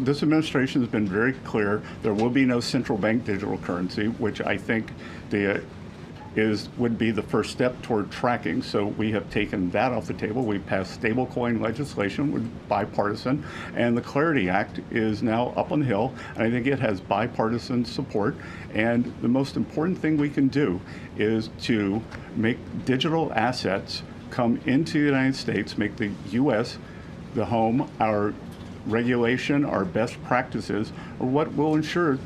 this administration has been very clear. There will be no central bank digital currency, which I think would be the first step toward tracking. So we have taken that off the table. We passed stablecoin legislation with bipartisan, and the Clarity Act is now up on the Hill, and I think it has bipartisan support. And the most important thing we can do is to make digital assets come into the United States, make the U.S. the home. Our regulation, our best practices are what will ensure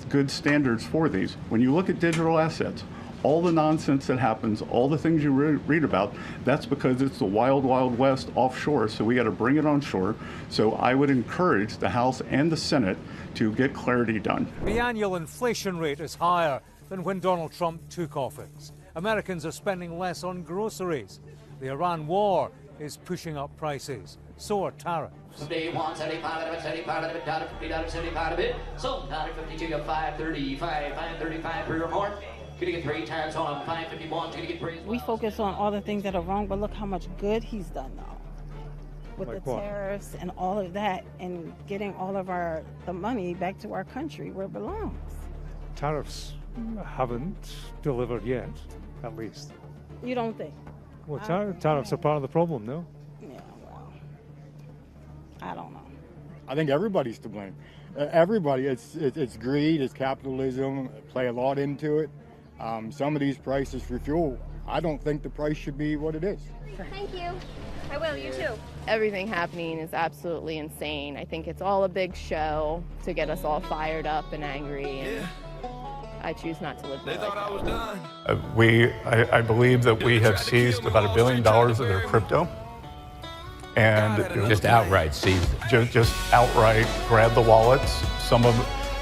good standards for these. When you look at digital assets, all the nonsense that happens, all the things you read about, that's because it's the wild, wild west offshore, so we got to bring it on shore. So I would encourage the House and the Senate to get clarity done. The annual inflation rate is higher than when Donald Trump took office. Americans are spending less on groceries. The Iran war is pushing up prices. So are tariffs. Day one, 75 of it, 75 of it, $50, 75 of it. So, $52, 535, 535 per report. Could you get 3 times on 551? Could you get 3? We focus on all the things that are wrong, but look how much good he's done now. With like the what? tariffs and all of that, and getting all of the money back to our country where it belongs. Tariffs haven't delivered yet, at least. You don't think? Well, tariffs are part of the problem, no? Yeah, well, I don't know. I think everybody's to blame. Everybody, it's greed, it's capitalism, play a lot into it. Some of these prices for fuel, I don't think the price should be what it is. Thank you. I will, you too. Everything happening is absolutely insane. I think it's all a big show to get us all fired up and angry, and I choose not to live there. They thought I was done. I believe that we have seized about $1 billion of their crypto. And just outright seized it. Just outright grab the wallets. Some of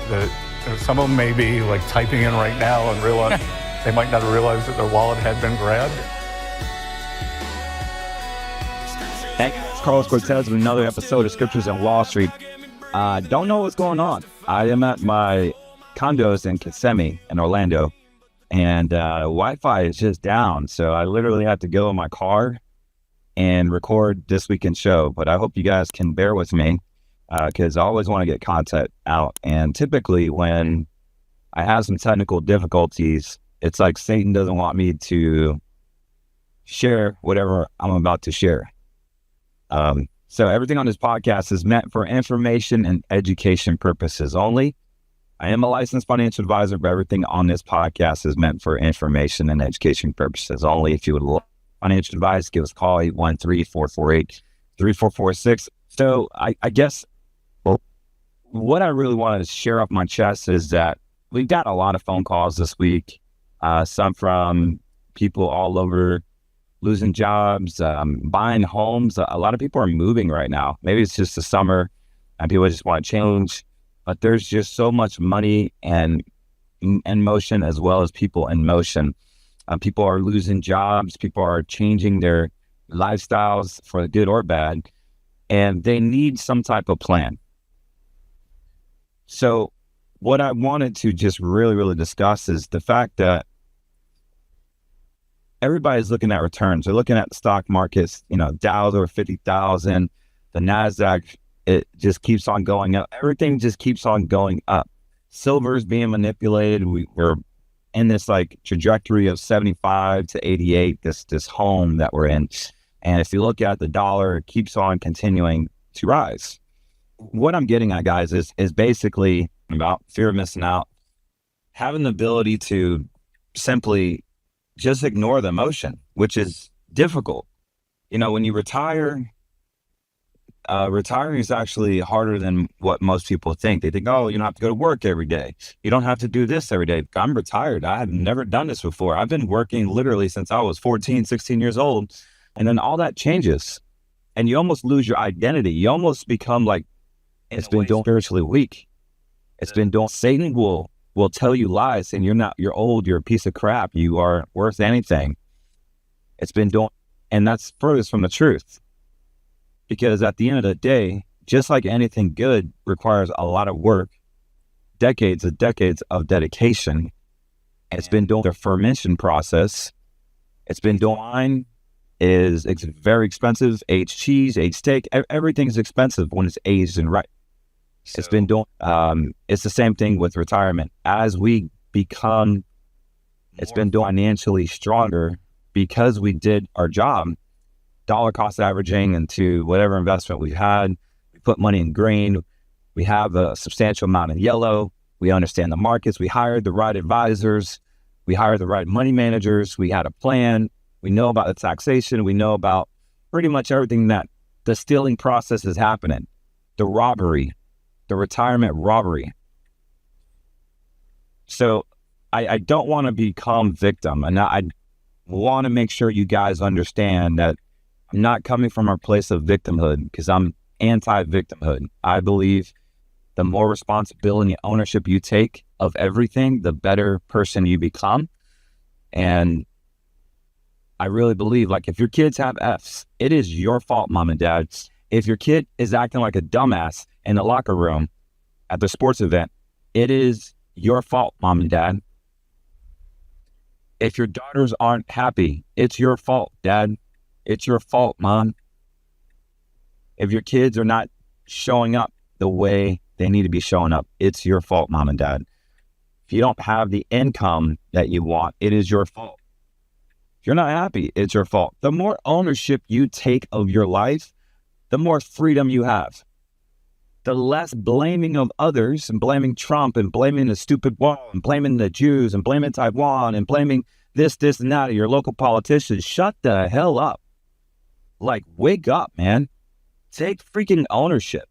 them may be like typing in right now and realize they might not have realized that their wallet had been grabbed. Hey, it's Carlos Cortez with another episode of Scriptures on Wall Street. Don't know what's going on. I am at my condos in Kissimmee in Orlando, and Wi-Fi is just down. So I literally had to go in my car and record this weekend show. But I hope you guys can bear with me because I always want to get content out. And typically when I have some technical difficulties, it's like Satan doesn't want me to share whatever I'm about to share. So everything on this podcast is meant for information and education purposes only. I am a licensed financial advisor, but everything on this podcast is meant for information and education purposes only. If you would like financial advice, give us a call, 813-448-3446. So I guess what I really wanted to share off my chest is that we've got a lot of phone calls this week, some from people all over losing jobs, buying homes. A lot of people are moving right now. Maybe it's just the summer and people just want to change, but there's just so much money and in motion as well as people in motion. People are losing jobs. People are changing their lifestyles for the good or bad, and they need some type of plan. So what I wanted to just really, really discuss is the fact that everybody's looking at returns. They're looking at the stock markets, Dow's over 50,000, the NASDAQ, it just keeps on going up. Everything just keeps on going up. Silver's being manipulated. We're in this like trajectory of 75 to 88, this home that we're in. And if you look at the dollar, it keeps on continuing to rise. What I'm getting at, guys, is basically about fear of missing out, having the ability to simply just ignore the emotion, which is difficult. When you retire, retiring is actually harder than what most people think. They think, oh, you don't have to go to work every day. You don't have to do this every day. I'm retired. I have never done this before. I've been working literally since I was 14, 16 years old. And then all that changes and you almost lose your identity. You almost become like, it's been doing spiritually weak. It's been doing, Satan will tell you lies and you're old, you're a piece of crap. You are worth anything. It's been doing, and that's furthest from the truth. Because at the end of the day, just like anything good requires a lot of work, decades of dedication. It's been doing the fermentation process. It's been doing wine it's very expensive. Aged cheese, aged steak, everything is expensive when it's aged and right. It's been doing, it's the same thing with retirement. As we become, it's been doing financially stronger because we did our job, dollar cost averaging into whatever investment we've had. We put money in green. We have a substantial amount in yellow. We understand the markets. We hired the right advisors. We hired the right money managers. We had a plan. We know about the taxation. We know about pretty much everything that the stealing process is happening. The robbery, the retirement robbery. So I don't want to become victim. And I want to make sure you guys understand that I'm not coming from a place of victimhood, because I'm anti-victimhood. I believe the more responsibility and ownership you take of everything, the better person you become. And I really believe, like, if your kids have Fs, it is your fault, mom and dad. If your kid is acting like a dumbass in the locker room at the sports event, it is your fault, mom and dad. If your daughters aren't happy, it's your fault, dad. It's your fault, mom. If your kids are not showing up the way they need to be showing up, it's your fault, mom and dad. If you don't have the income that you want, it is your fault. If you're not happy, it's your fault. The more ownership you take of your life, the more freedom you have. The less blaming of others and blaming Trump and blaming the stupid wall and blaming the Jews and blaming Taiwan and blaming this, and that of your local politicians. Shut the hell up. Like, wake up, man. Take freaking ownership.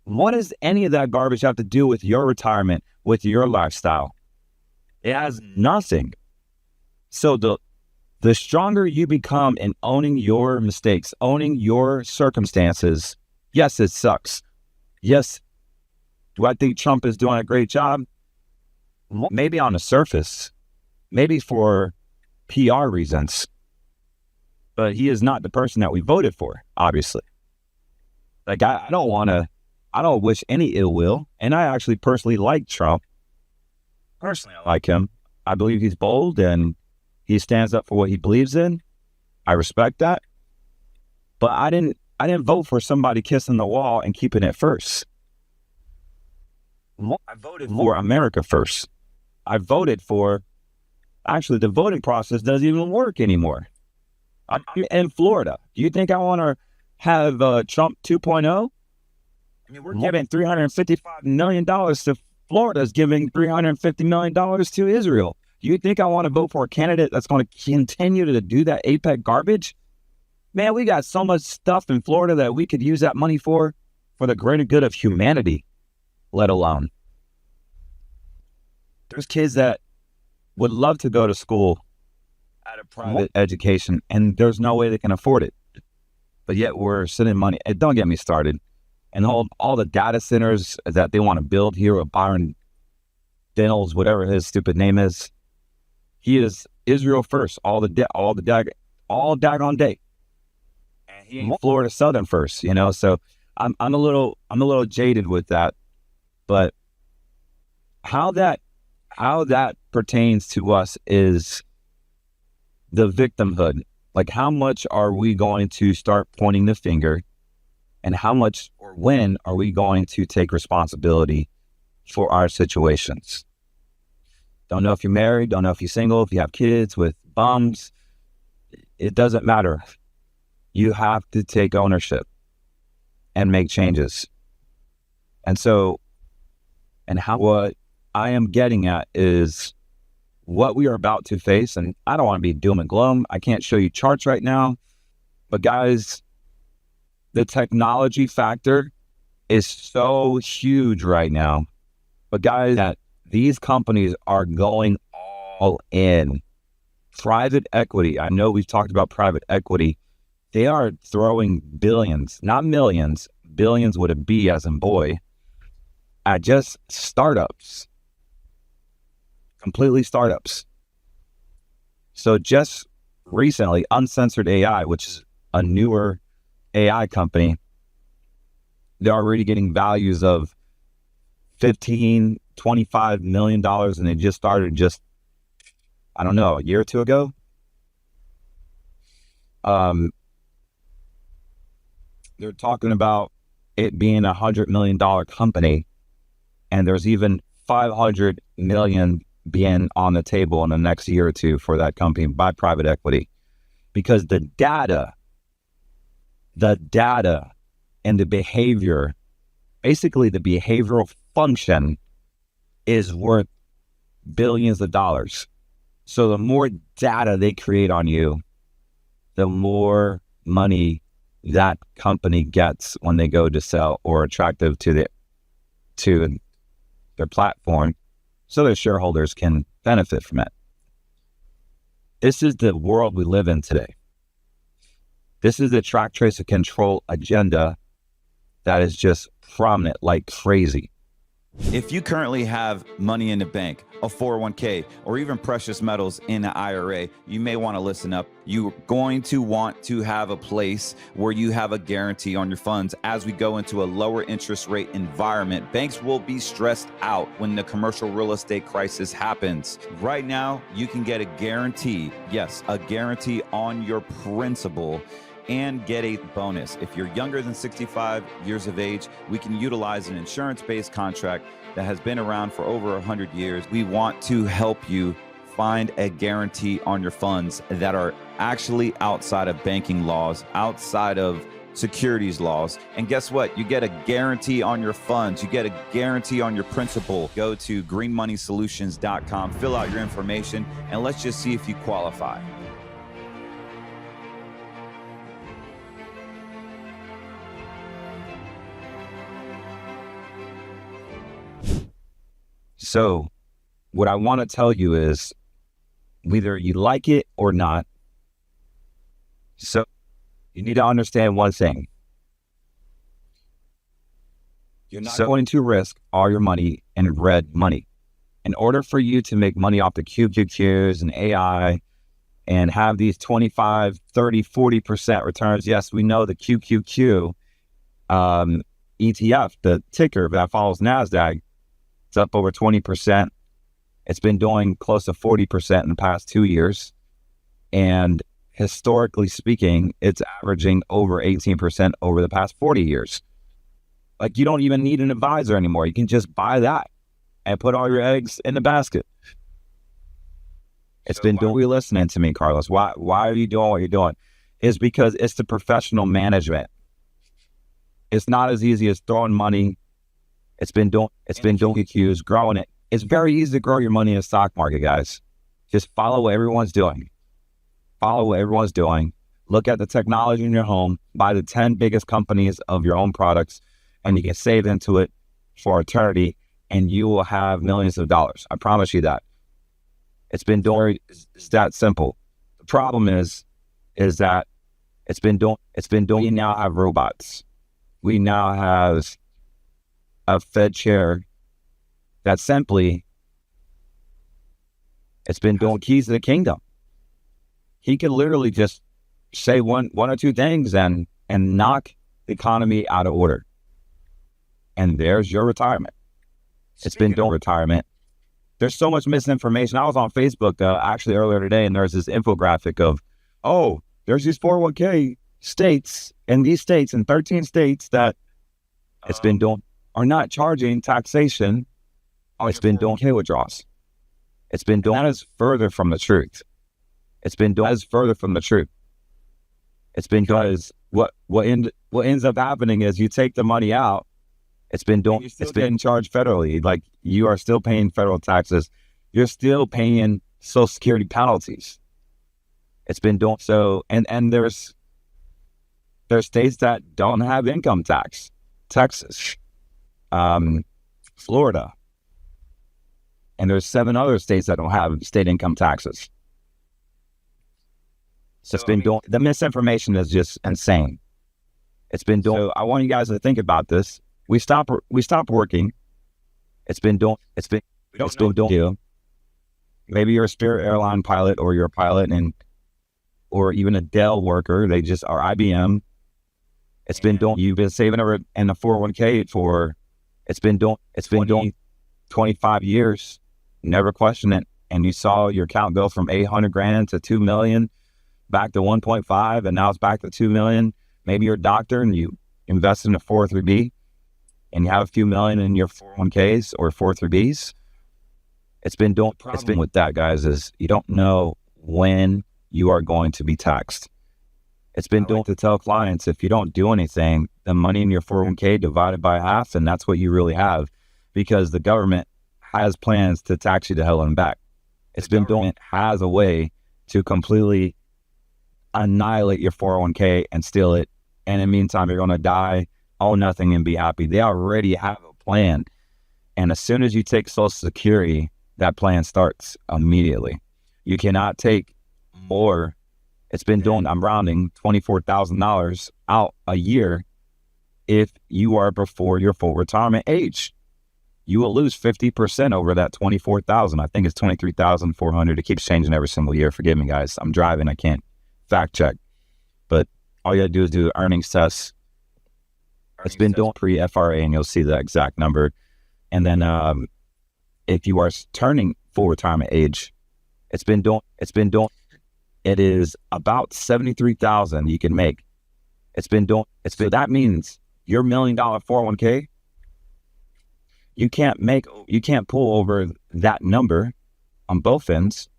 What does any of that garbage have to do with your retirement, with your lifestyle? It has nothing. So the stronger you become in owning your mistakes, owning your circumstances, yes, it sucks. Yes, do I think Trump is doing a great job? Maybe on the surface, maybe for PR reasons, but he is not the person that we voted for, obviously. Like, I don't wish any ill will, and I actually personally like Trump. Personally, I like him. I believe he's bold and he stands up for what he believes in. I respect that. But I didn't vote for somebody kissing the wall and keeping it first. I voted for America first. I voted for, actually, the voting process doesn't even work anymore. I'm in Florida. Do you think I want to have Trump 2.0? I mean, we're giving $355 million to Florida's giving $350 million to Israel. Do you think I want to vote for a candidate that's going to continue to do that APEC garbage? Man, we got so much stuff in Florida that we could use that money for the greater good of humanity, let alone. There's kids that would love to go to school at a private education, and there's no way they can afford it. But yet we're sending money. And don't get me started. And all the data centers that they want to build here with Byron Daniels, whatever his stupid name is. He is Israel first, all daggone day. And he ain't Florida Southern first, you know. So I'm a little jaded with that. But how that pertains to us is the victimhood. Like, how much are we going to start pointing the finger, and how much or when are we going to take responsibility for our situations? Don't know if you're married, don't know if you're single, if you have kids with bums. It doesn't matter. You have to take ownership and make changes. And so, what I am getting at is what we are about to face. And I don't want to be doom and gloom. I can't show you charts right now, but guys, the technology factor is so huge right now. But guys, that these companies are going all in. Private equity. I know we've talked about private equity. They are throwing billions, not millions, billions with a B as in boy, at just startups. Completely startups. So just recently, Uncensored AI, which is a newer AI company, they're already getting values of $15, $25 million, and they just started I don't know, a year or two ago. They're talking about it being $100 million company, and there's even 500 million being on the table in the next year or two for that company by private equity, because the data and the behavior, basically the behavioral function, is worth billions of dollars. So the more data they create on you, the more money that company gets when they go to sell or attractive to their platform, so their shareholders can benefit from it. This is the world we live in today. This is the track, trace, and control agenda that is just prominent like crazy. If you currently have money in the bank, a 401k, or even precious metals in an IRA, you may want to listen up. You're going to want to have a place where you have a guarantee on your funds. As we go into a lower interest rate environment, banks will be stressed out when the commercial real estate crisis happens. Right now, you can get a guarantee, yes, a guarantee on your principal, and get a bonus. If you're younger than 65 years of age, we can utilize an insurance-based contract that has been around for over 100 years. We want to help you find a guarantee on your funds that are actually outside of banking laws, outside of securities laws. And guess what? You get a guarantee on your funds. You get a guarantee on your principal. Go to greenmoneysolutions.com, fill out your information, and let's just see if you qualify. So what I want to tell you is, whether you like it or not, so you need to understand one thing. You're not going to risk all your money in red money. In order for you to make money off the QQQs and AI and have these 25, 30, 40% returns, yes, we know the QQQ ETF, the ticker that follows NASDAQ, it's up over 20%. It's been doing close to 40% in the past 2 years. And historically speaking, it's averaging over 18% over the past 40 years. Like, you don't even need an advisor anymore. You can just buy that and put all your eggs in the basket. It's been doing, listening to me, Carlos. Why are you doing what you're doing? It's because it's the professional management. It's not as easy as throwing money. It's been doing QQs, growing it. It's very easy to grow your money in the stock market, guys. Just follow what everyone's doing. Follow what everyone's doing. Look at the technology in your home. Buy the 10 biggest companies of your own products, and you can save into it for eternity, and you will have millions of dollars. I promise you that. It's that simple. The problem is that we now have robots. We now have a Fed chair that simply, it's been doing keys to the kingdom. He can literally just say one or two things and knock the economy out of order. And there's your retirement. It's been doing retirement. There's so much misinformation. I was on Facebook actually earlier today, and there's this infographic of, there's these 401k states, and these states in 13 states that it's been doing are not charging taxation. It's been doing K withdrawals. It's been doing, that is further from the truth. It's been doing, that is further from the truth. It's been because what ends up happening is you take the money out. It's been charged federally. Like, you are still paying federal taxes. You're still paying Social Security penalties. It's been doing so, and there's states that don't have income tax. Texas, Florida, and there's 7 other states that don't have state income taxes. So it's been doing, the misinformation is just insane. It's been doing, so I want you guys to think about this. We stop working. It's been doing you. Maybe you're a Spirit airline pilot, or you're a pilot, or even a Dell worker. They just are IBM. It's been doing, you've been saving over in a 401k for, it's been doing 25 years, never question it. And you saw your account go from 800 grand to 2 million, back to 1.5, and now it's back to 2 million. Maybe you're a doctor and you invest in a 403b and you have a few million in your 401ks or 403bs, it's been with that, guys, is you don't know when you are going to be taxed. It's been doing to tell clients, if you don't do anything, the money in your 401k divided by half, and that's what you really have, because the government has plans to tax you to hell and back. It has a way to completely annihilate your 401k and steal it. And in the meantime, you're going to die, own nothing, and be happy. They already have a plan. And as soon as you take Social Security, that plan starts immediately. You cannot take more. I'm rounding $24,000 out a year if you are before your full retirement age. You will lose 50% over that 24,000. I think it's 23,400. It keeps changing every single year. Forgive me, guys. I'm driving. I can't fact check. But all you gotta do is do earnings tests. It's been doing pre-FRA, and you'll see the exact number. And then if you are turning full retirement age, it is about 73,000 you can make. That means your $1 million 401k, you can't pull over that number on both ends.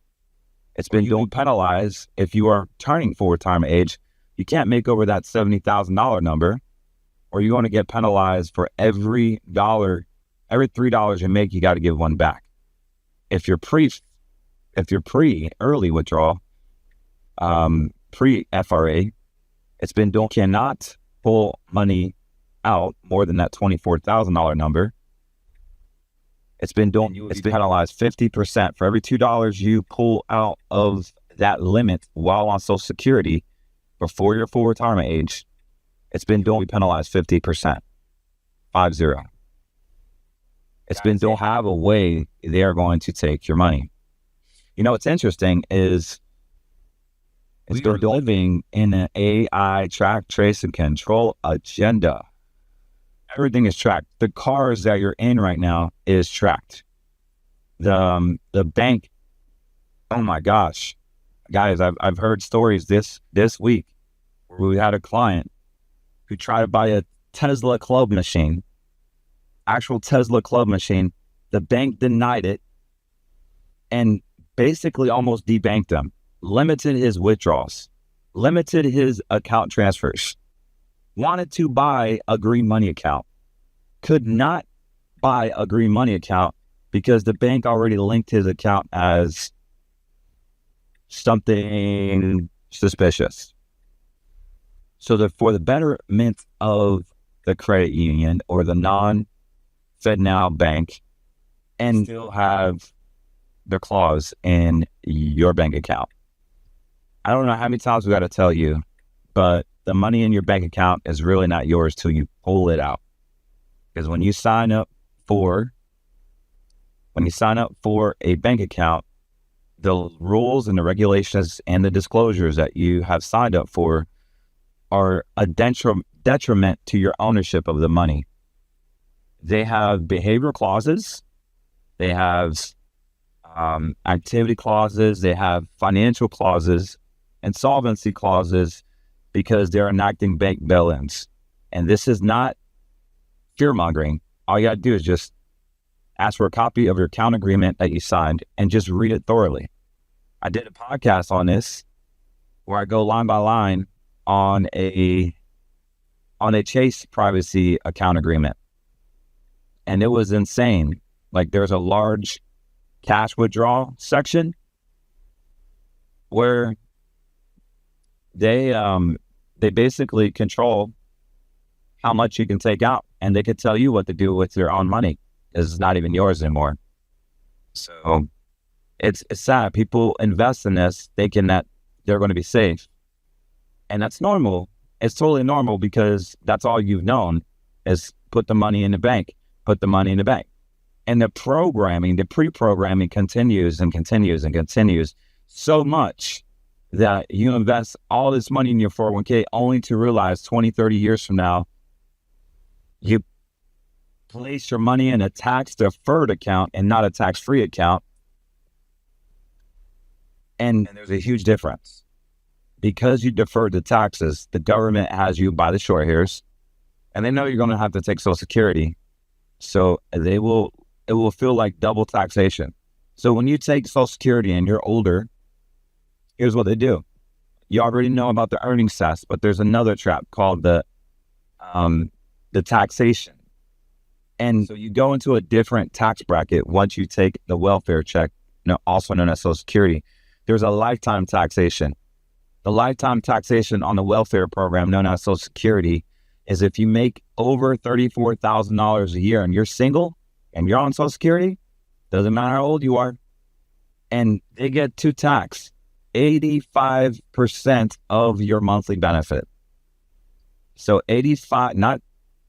It's been penalized. If you are turning full retirement age, you can't make over that $70,000 number, or you're going to get penalized for every $3 you make, you got to give one back. If you're pre-early withdrawal, pre-FRA, cannot pull money out more than that $24,000 number. It's been penalized 50% for every $2 you pull out of that limit while on Social Security before your full retirement age. It's been penalized 50%. 50. Don't have a way they are going to take your money. You know, what's interesting is they're living in an AI track, trace, and control agenda. Everything is tracked. The cars that you're in right now is tracked. The bank, oh my gosh. Guys, I've heard stories this week where we had a client who tried to buy a Tesla club machine, actual Tesla club machine. The bank denied it and basically almost debanked him, limited his withdrawals, limited his account transfers. Wanted to buy a green money account, could not buy a green money account because the bank already linked his account as something suspicious. So for the betterment of the credit union or the non-FedNow bank, and still have the clause in your bank account. I don't know how many times we got to tell you, but the money in your bank account is really not yours till you pull it out. Because when you sign up for a bank account, the rules and the regulations and the disclosures that you have signed up for are a detriment to your ownership of the money. They have behavioral clauses, they have activity clauses, they have financial clauses, and solvency clauses, because they're enacting bank bail-ins. And this is not fear-mongering. All you got to do is just ask for a copy of your account agreement that you signed and just read it thoroughly. I did a podcast on this where I go line by line on a Chase privacy account agreement. And it was insane. Like, there's a large cash withdrawal section where they basically control how much you can take out, and they could tell you what to do with your own money. It's not even yours anymore. So it's sad. People invest in this thinking that they're going to be safe, and that's normal. It's totally normal, because that's all you've known is put the money in the bank, put the money in the bank. And the pre-programming continues and continues and continues so much that you invest all this money in your 401k only to realize 20, 30 years from now, you place your money in a tax-deferred account and not a tax-free account. And there's a huge difference. Because you deferred the taxes, the government has you by the short hairs, and they know you're going to have to take Social Security. So it will feel like double taxation. So when you take Social Security and you're older, here's what they do. You already know about the earnings test, but there's another trap called the taxation. And so you go into a different tax bracket once you take the welfare check, also known as Social Security. There's a lifetime taxation. The lifetime taxation on the welfare program known as Social Security is if you make over $34,000 a year and you're single and you're on Social Security, doesn't matter how old you are, and they get to tax 85% of your monthly benefit. So 85, not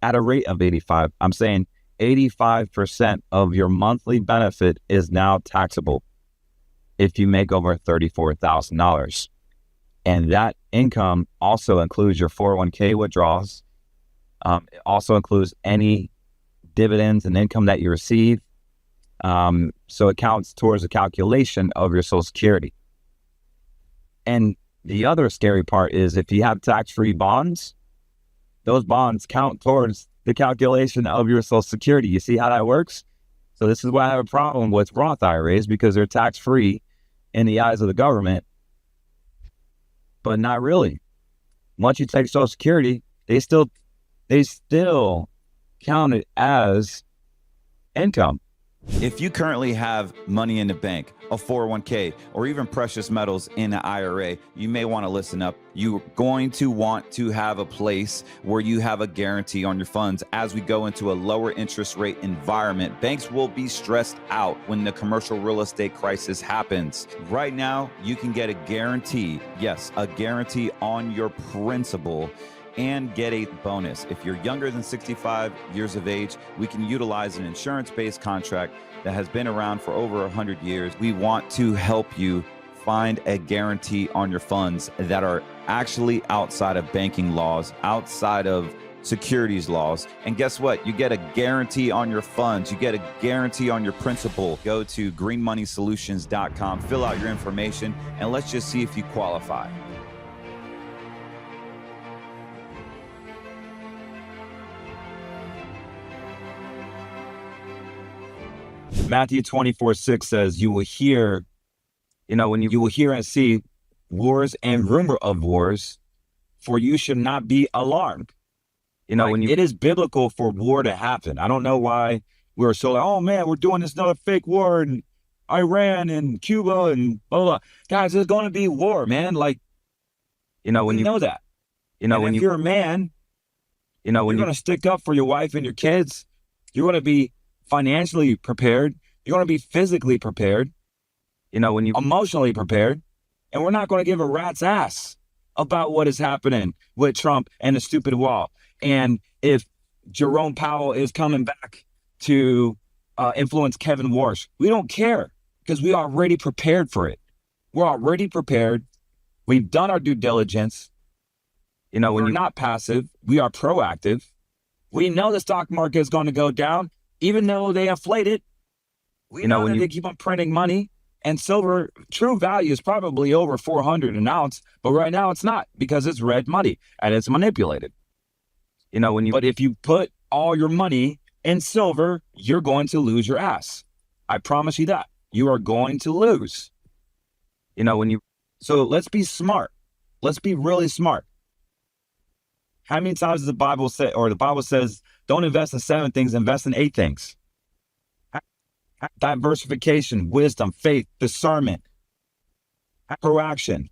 at a rate of 85, I'm saying 85% of your monthly benefit is now taxable if you make over $34,000. And that income also includes your 401k withdrawals. It also includes any dividends and income that you receive. So it counts towards the calculation of your Social Security. And the other scary part is if you have tax-free bonds, those bonds count towards the calculation of your Social Security. You see how that works? So this is why I have a problem with Roth IRAs, because they're tax-free in the eyes of the government, but not really. Once you take Social Security, they still count it as income. If you currently have money in the bank, a 401k, or even precious metals in an IRA, you may want to listen up. You're going to want to have a place where you have a guarantee on your funds. As we go into a lower interest rate environment, banks will be stressed out when the commercial real estate crisis happens. Right now, you can get a guarantee, yes, a guarantee on your principal, and get a bonus. If you're younger than 65 years of age, we can utilize an insurance-based contract that has been around for over 100 years. We want to help you find a guarantee on your funds that are actually outside of banking laws, outside of securities laws. And guess what? You get a guarantee on your funds. You get a guarantee on your principal. Go to greenmoneysolutions.com, fill out your information, and let's just see if you qualify. Matthew 24:6 says, you will hear, when you will hear and see wars and rumor of wars, for you should not be alarmed. It is biblical for war to happen. I don't know why we're so like, oh man, we're doing this another fake war in Iran and Cuba and blah, blah. Guys, there's going to be war, man. When you know that, when you're a man, when you're going to stick up for your wife and your kids, you're going to be financially prepared. You're going to be physically prepared, when you're emotionally prepared, and we're not going to give a rat's ass about what is happening with Trump and the stupid wall. And if Jerome Powell is coming back to influence Kevin Warsh, we don't care because we already prepared for it. We're already prepared. We've done our due diligence. When you're not passive, we are proactive. We know the stock market is going to go down, even though they inflate it. We know when they keep on printing money, and silver true value is probably over 400 an ounce, but right now it's not because it's red money and it's manipulated. But if you put all your money in silver, you're going to lose your ass. I promise you that. You are going to lose. So let's be smart. Let's be really smart. How many times does the Bible say, or the Bible says, don't invest in 7 things, invest in 8 things? Diversification, wisdom, faith, discernment, proaction.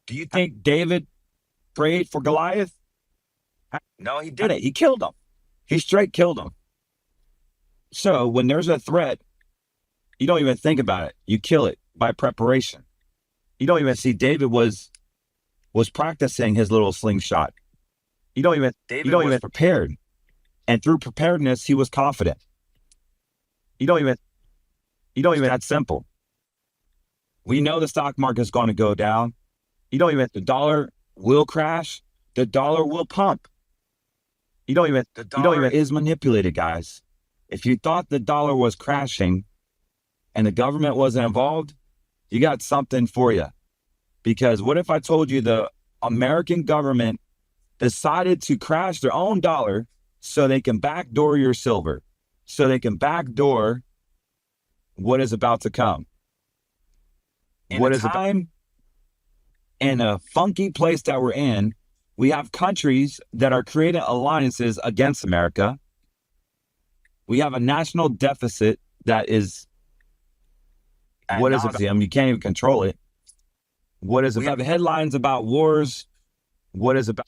Do you think David prayed for Goliath? No, he didn't. He killed him. He straight killed him. So when there's a threat, you don't even think about it. You kill it by preparation. You don't even see David was practicing his little slingshot. David was prepared. And through preparedness, he was confident. That's simple. We know the stock market is going to go down. The dollar will crash. The dollar will pump. The dollar is manipulated, guys. If you thought the dollar was crashing and the government wasn't involved, you got something for you. Because what if I told you the American government decided to crash their own dollar so they can backdoor your silver, so they can backdoor what is about to come. What is time in a funky place that we're in, we have countries that are creating alliances against America. We have a national deficit that is, what is it? You can't even control it. What is it? We have headlines about wars. What is about?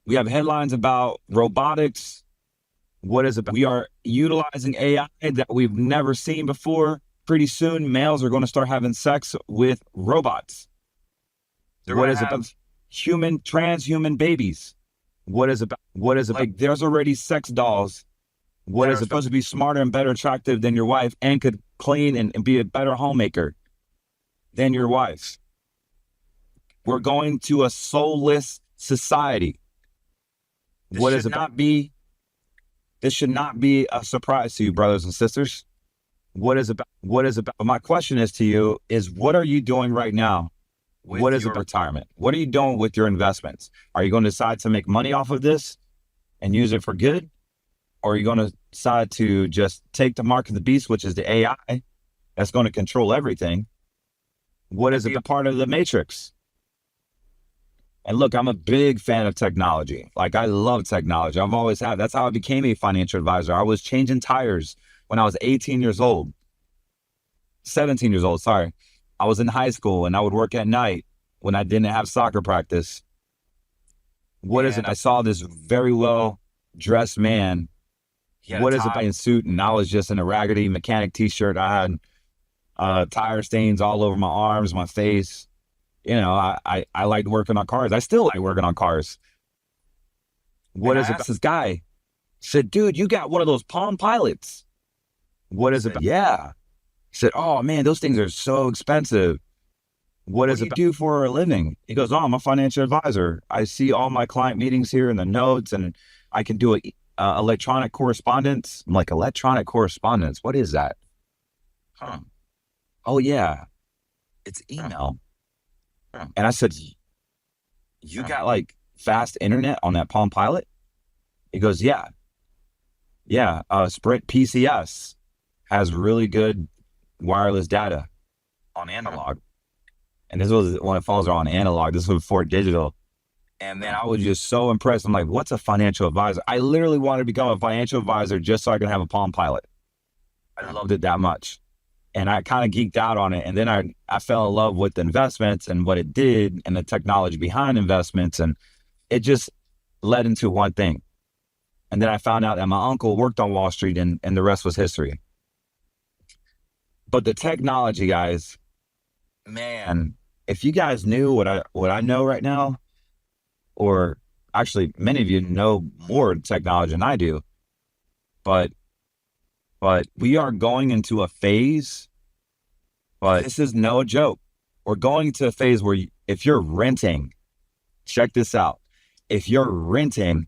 We have headlines about robotics. What is it? We are utilizing AI that we've never seen before. Pretty soon, males are going to start having sex with robots. What is about transhuman babies? What is about? Like, there's already sex dolls. What is supposed to be smarter and better attractive than your wife and could clean and be a better homemaker than your wife. We're going to a soulless society. This should not be a surprise to you, brothers and sisters. What is about? My question is to you is, what are you doing right now? What is your retirement? What are you doing with your investments? Are you going to decide to make money off of this and use it for good? Or are you going to decide to just take the mark of the beast, which is the AI that's going to control everything? What is it a part of the matrix? And look, I'm a big fan of technology. Like, I love technology. I've always had. That's how I became a financial advisor. I was changing tires when I was 17 years old. Sorry. I was in high school and I would work at night when I didn't have soccer practice. I saw this very well dressed man. What is it in suit? And I was just in a raggedy mechanic t-shirt. I had tire stains all over my arms, my face. You know, I liked working on cars. I still like working on cars. What is it about this guy? Said, dude, you got one of those Palm Pilots. What is it about? Yeah. He said, oh man, those things are so expensive. What does it do for a living? He goes, oh, I'm a financial advisor. I see all my client meetings here in the notes, and I can do electronic correspondence. I'm like, electronic correspondence? What is that? Huh. Oh yeah, it's email. And I said, you got like fast internet on that Palm Pilot? He goes, yeah. Yeah, Sprint PCS has really good wireless data on analog. And this was when the phones are on analog. This was before digital. And then I was just so impressed. I'm like, what's a financial advisor? I literally wanted to become a financial advisor just so I could have a Palm Pilot. I loved it that much. And I kind of geeked out on it. And then I fell in love with the investments and what it did and the technology behind investments. And it just led into one thing. And then I found out that my uncle worked on Wall Street, and the rest was history. But the technology, guys, man, if you guys knew what I know right now, or actually many of you know more technology than I do, but we are going into a phase, but this is no joke. We're going into a phase where if you're renting, check this out. If you're renting,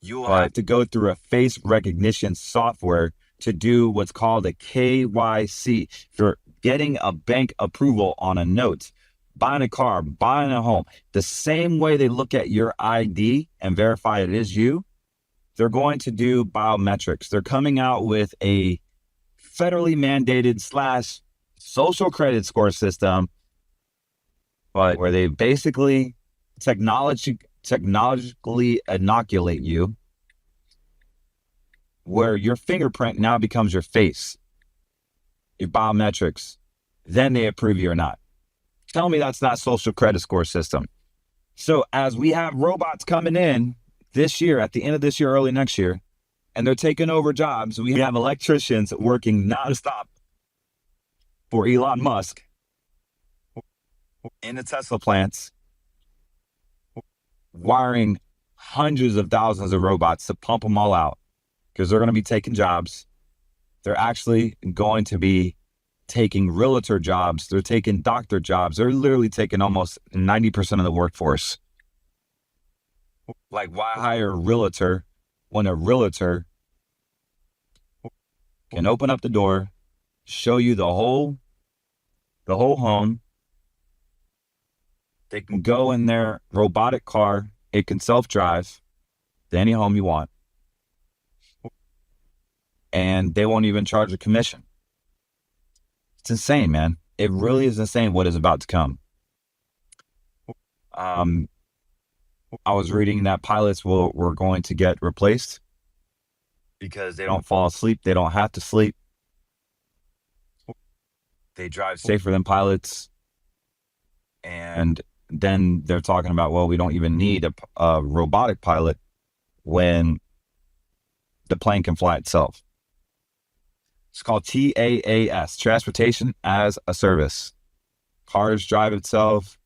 you will have to go through a face recognition software to do what's called a KYC. If you're getting a bank approval on a note, buying a car, buying a home, the same way they look at your ID and verify it is you, they're going to do biometrics. They're coming out with a federally mandated / social credit score system, but where they basically technologically inoculate you, where your fingerprint now becomes your face, your biometrics, then they approve you or not. Tell me that's not social credit score system. So as we have robots coming in this year, at the end of this year, early next year, and they're taking over jobs, we have electricians working nonstop for Elon Musk in the Tesla plants, wiring hundreds of thousands of robots to pump them all out, because they're going to be taking jobs. They're actually going to be taking realtor jobs. They're taking doctor jobs. They're literally taking almost 90% of the workforce. Like, why hire a realtor when a realtor can open up the door, show you the whole home? They can go in their robotic car. It can self-drive. to any home you want. And they won't even charge a commission. It's insane, man. It really is insane what is about to come. I was reading that pilots were going to get replaced because they don't fall asleep. They don't have to sleep. They drive safer than pilots. And then they're talking about, well, we don't even need a robotic pilot when the plane can fly itself. It's called TAAS, Transportation as a Service. Cars drive itself.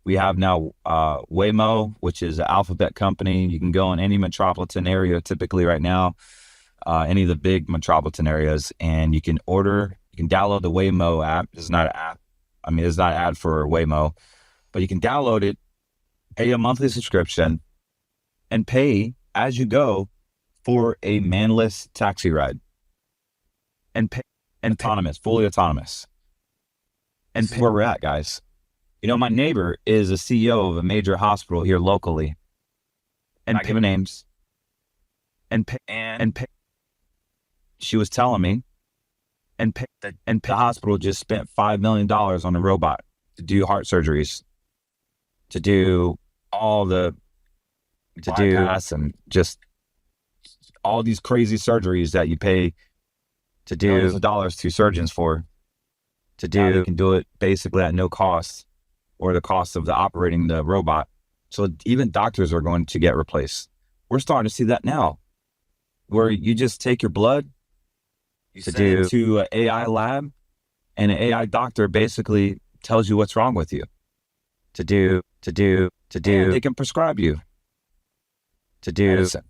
We have now Waymo, which is an alphabet company. You can go in any metropolitan area typically right now, any of the big metropolitan areas, and you can download the Waymo app. It's not an app. I mean, it's not an ad for Waymo, but you can download it, pay a monthly subscription, and pay as you go for a manless taxi ride. And autonomous, fully autonomous. And where we're at, guys. You know, my neighbor is a CEO of a major hospital here locally. And not giving names. She was telling me, the hospital just spent $5 million on a robot to do heart surgeries, to do bypass and just all these crazy surgeries that you pay to do millions of dollars to surgeons for, to do. You can do it basically at no cost or the cost of the operating the robot. So even doctors are going to get replaced. We're starting to see that now, where you just take your blood, you send it to an AI lab, and an AI doctor basically tells you what's wrong with you. And they can prescribe you to do medicine.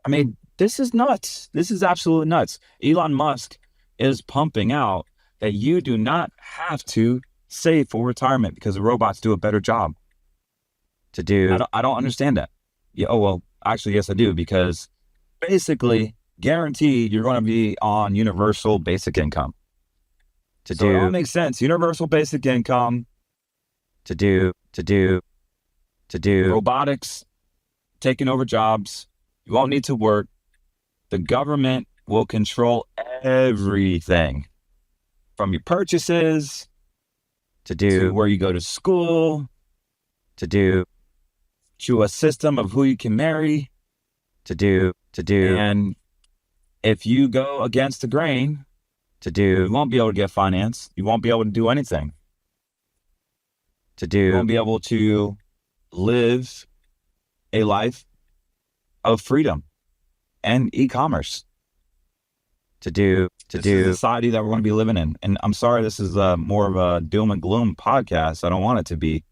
I mean, this is nuts. This is absolutely nuts. Elon Musk is pumping out that you do not have to save for retirement because the robots do a better job. I don't understand that. Yeah, oh, well, actually, yes, I do, because basically guaranteed you're going to be on universal basic income. It all makes sense. Universal basic income to do robotics, taking over jobs. You won't need to work. The government will control everything from your purchases to where you go to school, to a system of who you can marry, and if you go against the grain, you won't be able to get finance. You won't be able to do anything. You won't be able to live a life of freedom and e-commerce. This is the society that we're going to be living in. And I'm sorry, this is more of a doom and gloom podcast. I don't want it to be.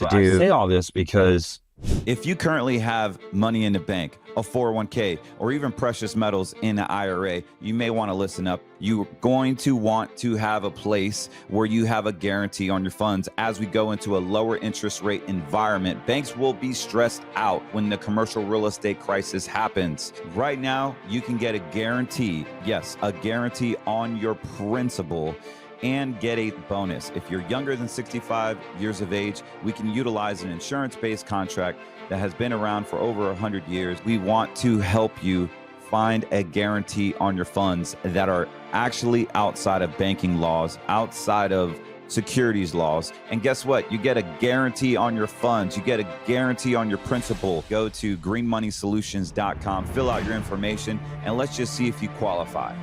I say all this because if you currently have money in the bank, a 401k, or even precious metals in an IRA, you may want to listen up. You're going to want to have a place where you have a guarantee on your funds. As we go into a lower interest rate environment, banks will be stressed out when the commercial real estate crisis happens. Right now, you can get a guarantee, yes, a guarantee on your principal, and get a bonus. If you're younger than 65 years of age, we can utilize an insurance-based contract that has been around for over 100 years. We want to help you find a guarantee on your funds that are actually outside of banking laws, outside of securities laws. And guess what? You get a guarantee on your funds. You get a guarantee on your principal. Go to greenmoneysolutions.com, fill out your information, and let's just see if you qualify.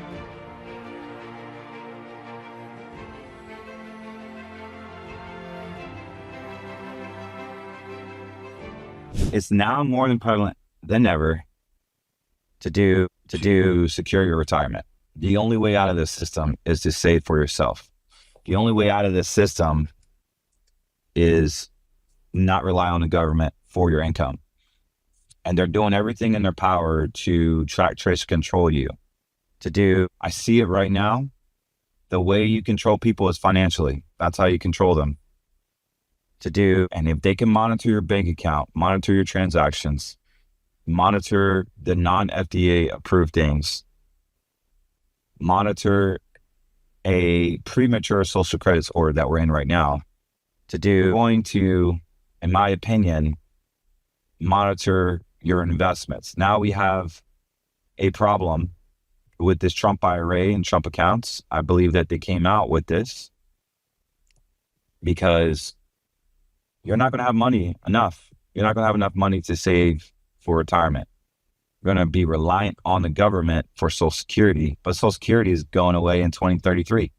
it's now more than prevalent than ever to secure your retirement. The only way out of this system is to save for yourself. The only way out of this system is not rely on the government for your income. And they're doing everything in their power to track, trace, control you. I see it right now. The way you control people is financially. That's how you control them. And if they can monitor your bank account, monitor your transactions, monitor the non-FDA approved things, monitor a premature social credit score that we're in right now, going to, in my opinion, monitor your investments. Now we have a problem with this Trump IRA and Trump accounts. I believe that they came out with this because you're not going to have money enough. You're not going to have enough money to save for retirement. You're going to be reliant on the government for Social Security, but Social Security is going away in 2033.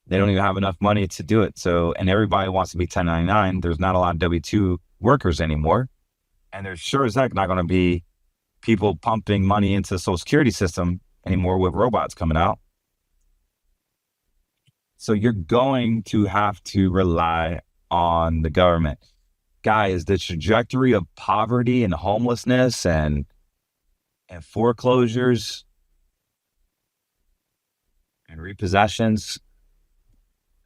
They don't even have enough money to do it. So, and everybody wants to be 1099. There's not a lot of W-2 workers anymore. And there's sure as heck not going to be people pumping money into the Social Security system anymore with robots coming out. So you're going to have to rely on the government. Guys, the trajectory of poverty and homelessness and foreclosures and repossessions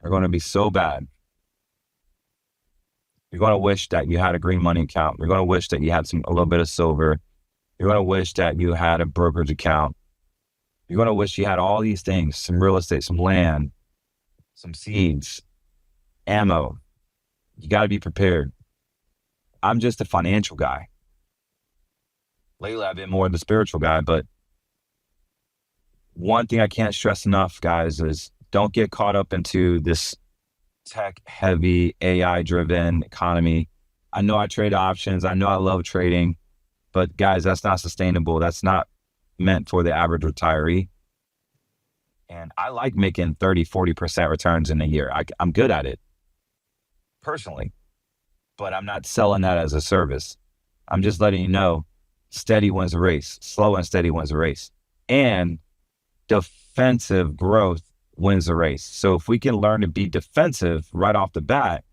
are going to be so bad. You're going to wish that you had a green money account. You're going to wish that you had a little bit of silver. You're going to wish that you had a brokerage account. You're going to wish you had all these things, some real estate, some land, some seeds, ammo. You got to be prepared. I'm just a financial guy. Lately, I've been more the spiritual guy, but one thing I can't stress enough, guys, is don't get caught up into this tech-heavy, AI-driven economy. I know I trade options. I know I love trading, but guys, that's not sustainable. That's not meant for the average retiree. And I like making 30, 40% returns in a year. I'm good at it personally, but I'm not selling that as a service. I'm just letting you know, steady wins a race. Slow and steady wins a race. And defensive growth wins the race. So if we can learn to be defensive right off the bat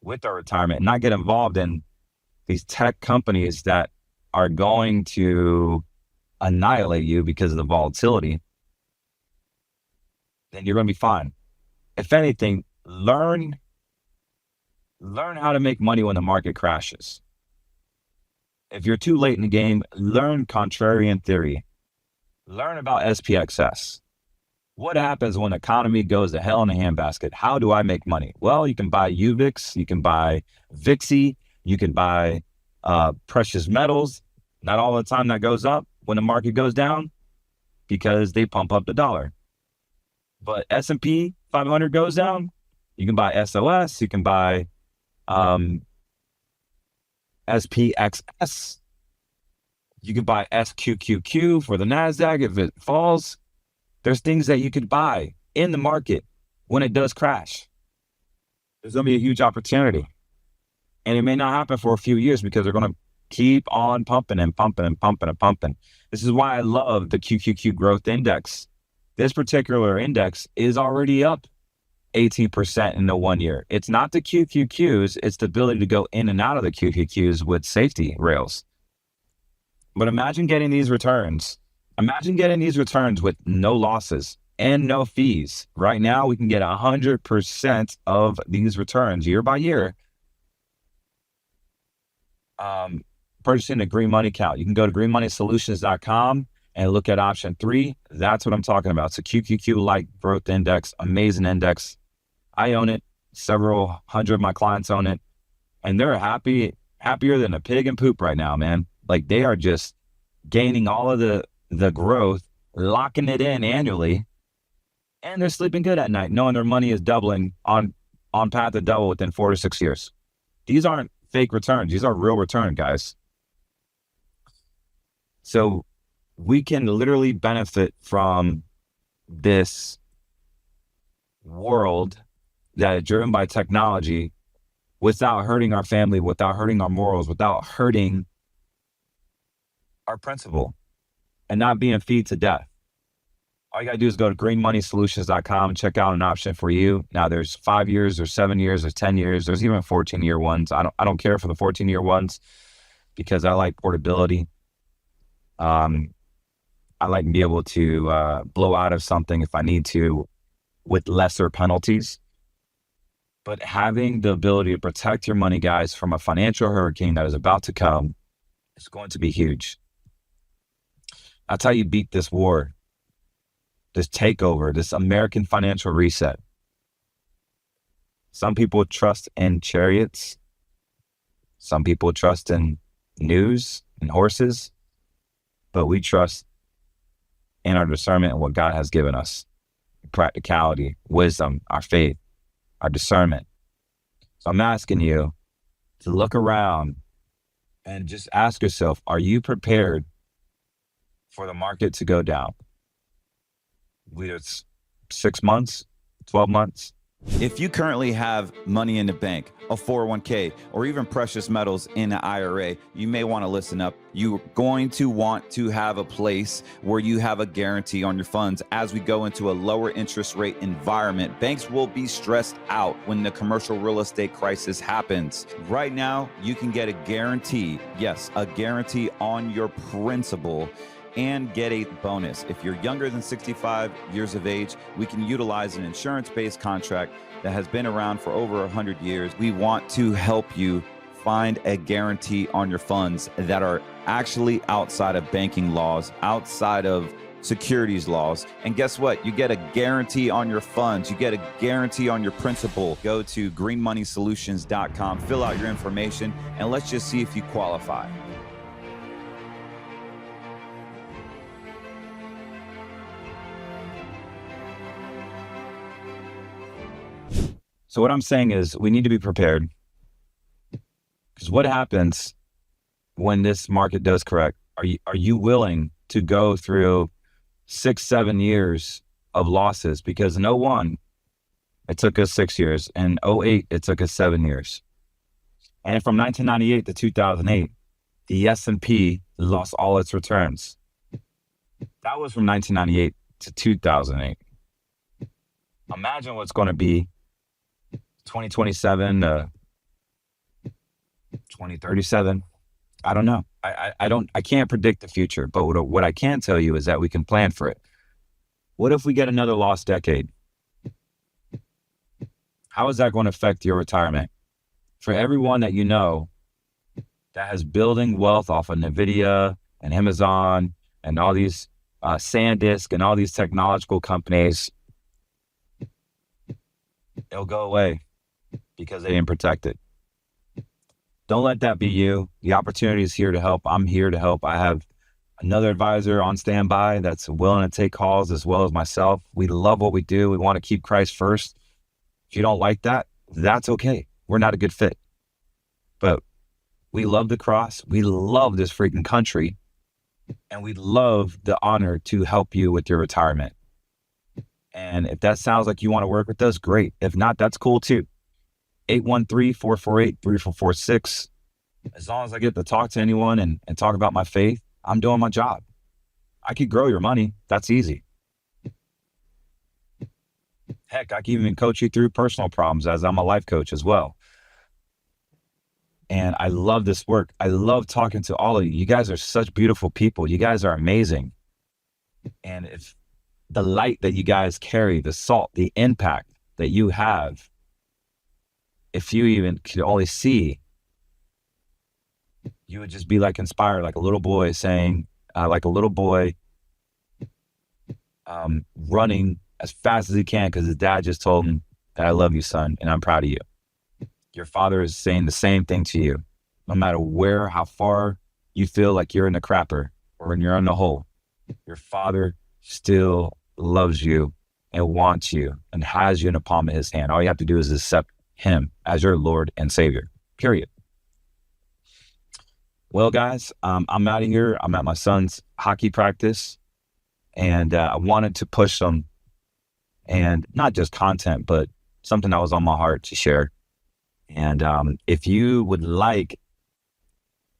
with our retirement and not get involved in these tech companies that are going to annihilate you because of the volatility, then you're going to be fine. If anything, learn how to make money when the market crashes. If you're too late in the game, learn contrarian theory. Learn about SPXS. What happens when the economy goes to hell in a handbasket? How do I make money? Well, you can buy UVIX, you can buy VIXI, you can buy precious metals. Not all the time that goes up when the market goes down because they pump up the dollar. But S&P 500 goes down, you can buy SOS, you can buy SPXS, you can buy SQQQ for the NASDAQ if it falls. There's things that you could buy in the market when it does crash. There's going to be a huge opportunity. And it may not happen for a few years because they're going to keep on pumping and pumping and pumping and pumping. This is why I love the QQQ growth index. This particular index is already up 18% in the 1 year. It's not the QQQs, it's the ability to go in and out of the QQQs with safety rails. But imagine getting these returns. Imagine getting these returns with no losses and no fees. Right now, we can get 100% of these returns year by year. Purchasing a green money account. You can go to greenmoneysolutions.com and look at option 3. That's what I'm talking about. It's a QQQ Light Growth Index, amazing index. I own it. Several hundred of my clients own it. And they're happier than a pig in poop right now, man. Like they are just gaining all of the growth, locking it in annually, and they're sleeping good at night, knowing their money is doubling on path to double within 4 to 6 years. These aren't fake returns. These are real return, guys. So we can literally benefit from this world that is driven by technology without hurting our family, without hurting our morals, without hurting our principle and not being feed to death. All you got to do is go to greenmoneysolutions.com and check out an option for you. Now there's 5 years, there's 7 years, there's 10 years, there's even 14-year ones. I don't care for the 14-year ones because I like portability. I like to be able to blow out of something if I need to with lesser penalties. But having the ability to protect your money, guys, from a financial hurricane that is about to come is going to be huge. That's how you beat this war, this takeover, this American financial reset. Some people trust in chariots. Some people trust in news and horses, but we trust in our discernment and what God has given us. Practicality, wisdom, our faith, our discernment. So I'm asking you to look around and just ask yourself, are you prepared for the market to go down? Whether it's 6 months, 12 months. If you currently have money in the bank, a 401k, or even precious metals in an IRA, you may want to listen up. You're going to want to have a place where you have a guarantee on your funds. As we go into a lower interest rate environment, banks will be stressed out when the commercial real estate crisis happens. Right now, you can get a guarantee, yes, a guarantee on your principal, and get a bonus. If you're younger than 65 years of age, we can utilize an insurance-based contract that has been around for over 100 years. We want to help you find a guarantee on your funds that are actually outside of banking laws, outside of securities laws. And guess what? You get a guarantee on your funds. You get a guarantee on your principal. Go to greenmoneysolutions.com, fill out your information, and let's just see if you qualify. So what I'm saying is we need to be prepared, because what happens when this market does correct? Are you willing to go through 6-7 years of losses? Because in 01, it took us 6 years, and 08, it took us 7 years. And from 1998 to 2008, the S&P lost all its returns. That was from 1998 to 2008. Imagine what's going to be 2027 to 2037. I don't know. I can't predict the future, but what I can tell you is that we can plan for it. What if we get another lost decade? How is that going to affect your retirement? For everyone that you know that has building wealth off of NVIDIA and Amazon and all these SanDisk and all these technological companies, it'll go away because they didn't protect it. Don't let that be you. The opportunity is here to help. I'm here to help. I have another advisor on standby that's willing to take calls as well as myself. We love what we do. We want to keep Christ first. If you don't like that, that's okay. We're not a good fit. But we love the cross. We love this freaking country. And we love the honor to help you with your retirement. And if that sounds like you want to work with us, great. If not, that's cool too. 813-448-3446. As long as I get to talk to anyone and talk about my faith, I'm doing my job. I could grow your money. That's easy. Heck, I can even coach you through personal problems, as I'm a life coach as well. And I love this work. I love talking to all of you. You guys are such beautiful people. You guys are amazing. And if the light that you guys carry, the salt, the impact that you have, if you even could only see, you would just be like inspired, like a little boy saying, running as fast as he can because his dad just told him that I love you, son, and I'm proud of you. Your father is saying the same thing to you, no matter how far you feel like you're in the crapper or when you're in the hole. Your father still loves you and wants you and has you in the palm of his hand. All you have to do is accept him as your Lord and Savior, period. Well, guys, I'm out of here. I'm at my son's hockey practice, and I wanted to push some, and not just content, but something that was on my heart to share. And if you would like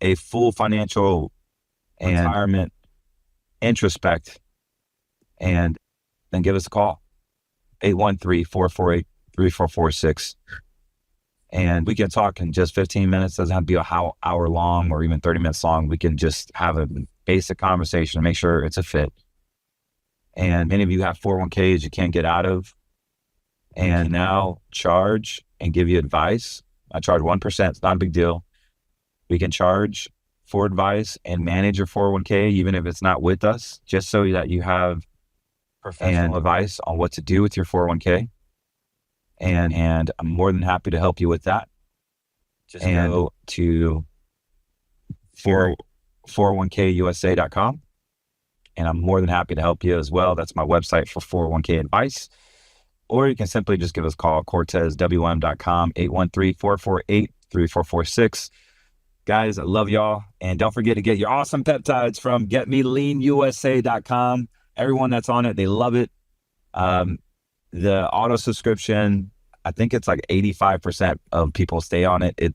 a full financial and retirement introspect, and then give us a call, 813-448-3446. And we can talk in just 15 minutes. Doesn't have to be a hour long or even 30 minutes long. We can just have a basic conversation and make sure it's a fit. And many of you have 401ks you can't get out of, and now charge and give you advice. I charge 1%. It's not a big deal. We can charge for advice and manage your 401k, even if it's not with us, just so that you have professional advice on what to do with your 401k. And I'm more than happy to help you with that. Just go to 401kusa.com. And I'm more than happy to help you as well. That's my website for 401k advice. Or you can simply just give us a call, cortezwm.com, 813-448-3446. Guys, I love y'all. And don't forget to get your awesome peptides from getmeleanusa.com. Everyone that's on it, they love it. The auto subscription, I think it's like 85% of people stay on it.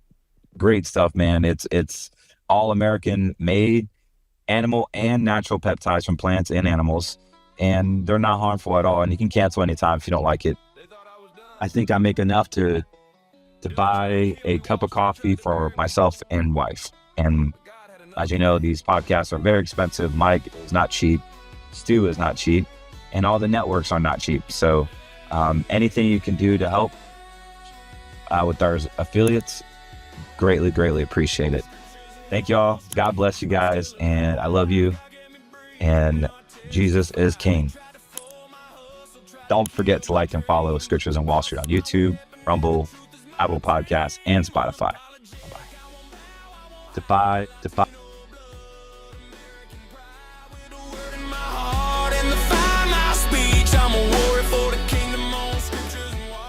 Great stuff, man. It's all American made, animal and natural peptides from plants and animals, and they're not harmful at all. And you can cancel anytime if you don't like it. I think I make enough to buy a cup of coffee for myself and wife. And as you know, these podcasts are very expensive. Mike is not cheap. Stu is not cheap. And all the networks are not cheap. So anything you can do to help with our affiliates, greatly, greatly appreciate it. Thank y'all. God bless you guys. And I love you. And Jesus is King. Don't forget to like and follow Scriptures on Wall Street on YouTube, Rumble, Apple Podcasts, and Spotify. Bye-bye. Goodbye.